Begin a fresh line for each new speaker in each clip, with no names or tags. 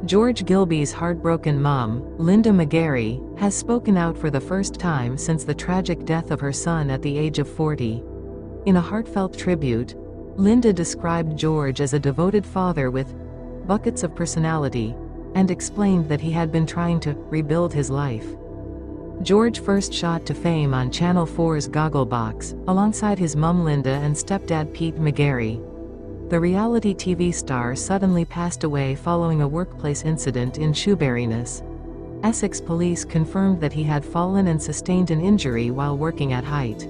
George Gilbey's heartbroken mom, Linda McGarry, has spoken out for the first time since the tragic death of her son at the age of 40. In a heartfelt tribute, Linda described George as a devoted father with buckets of personality, and explained that he had been trying to rebuild his life. George first shot to fame on Channel 4's Gogglebox, alongside his mum Linda and stepdad Pete McGarry. The reality TV star suddenly passed away following a workplace incident in Shoeburyness. Essex police confirmed that he had fallen and sustained an injury while working at height.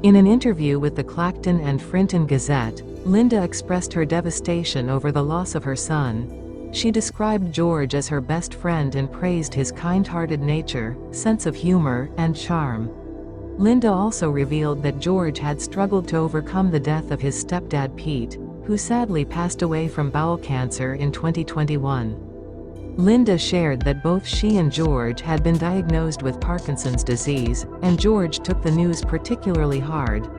In an interview with the Clacton and Frinton Gazette, Linda expressed her devastation over the loss of her son. She described George as her best friend and praised his kind-hearted nature, sense of humor, and charm. Linda also revealed that George had struggled to overcome the death of his stepdad Pete, who sadly passed away from bowel cancer in 2021. Linda shared that both she and George had been diagnosed with Parkinson's disease, and George took the news particularly hard.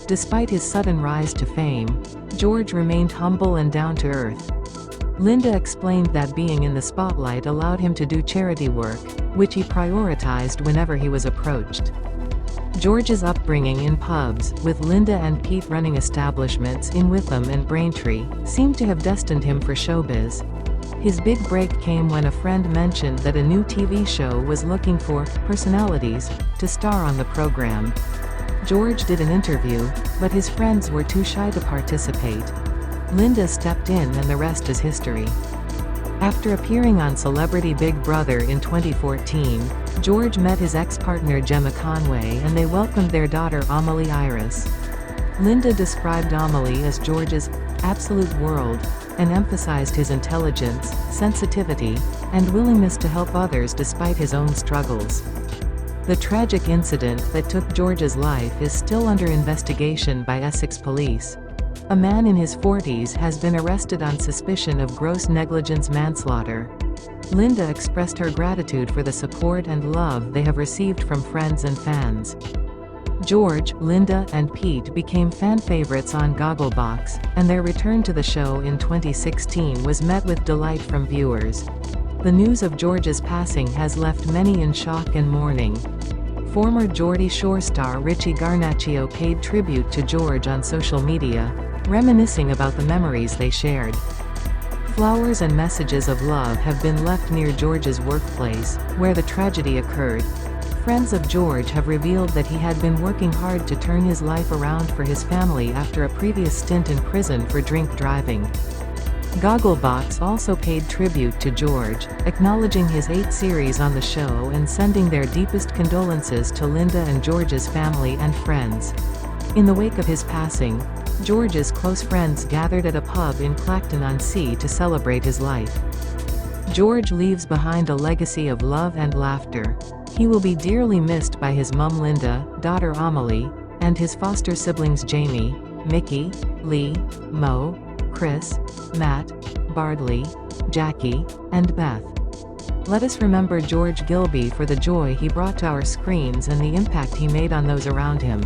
Despite his sudden rise to fame, George remained humble and down to earth. Linda explained that being in the spotlight allowed him to do charity work, which he prioritized whenever he was approached. George's upbringing in pubs, with Linda and Pete running establishments in Witham and Braintree, seemed to have destined him for showbiz. His big break came when a friend mentioned that a new TV show was looking for personalities to star on the program. George did an interview, but his friends were too shy to participate. Linda stepped in and the rest is history. After appearing on Celebrity Big Brother in 2014, George met his ex-partner Gemma Conway and they welcomed their daughter Amelie Iris. Linda described Amelie as George's absolute world, and emphasized his intelligence, sensitivity, and willingness to help others despite his own struggles. The tragic incident that took George's life is still under investigation by Essex police. A man in his 40s has been arrested on suspicion of gross negligence manslaughter. Linda expressed her gratitude for the support and love they have received from friends and fans. George, Linda, and Pete became fan favorites on Gogglebox, and their return to the show in 2016 was met with delight from viewers. The news of George's passing has left many in shock and mourning. Former Geordie Shore star Richie Garnaccio paid tribute to George on social media, reminiscing about the memories they shared. Flowers and messages of love have been left near George's workplace, where the tragedy occurred. Friends of George have revealed that he had been working hard to turn his life around for his family after a previous stint in prison for drink driving. Gogglebox also paid tribute to George, acknowledging his 8 series on the show and sending their deepest condolences to Linda and George's family and friends. In the wake of his passing, George's close friends gathered at a pub in Clacton-on-Sea to celebrate his life. George leaves behind a legacy of love and laughter. He will be dearly missed by his mum Linda, daughter Amelie, and his foster siblings Jamie, Mickey, Lee, Mo, Chris, Matt, Bardley, Jackie, and Beth. Let us remember George Gilbey for the joy he brought to our screens and the impact he made on those around him.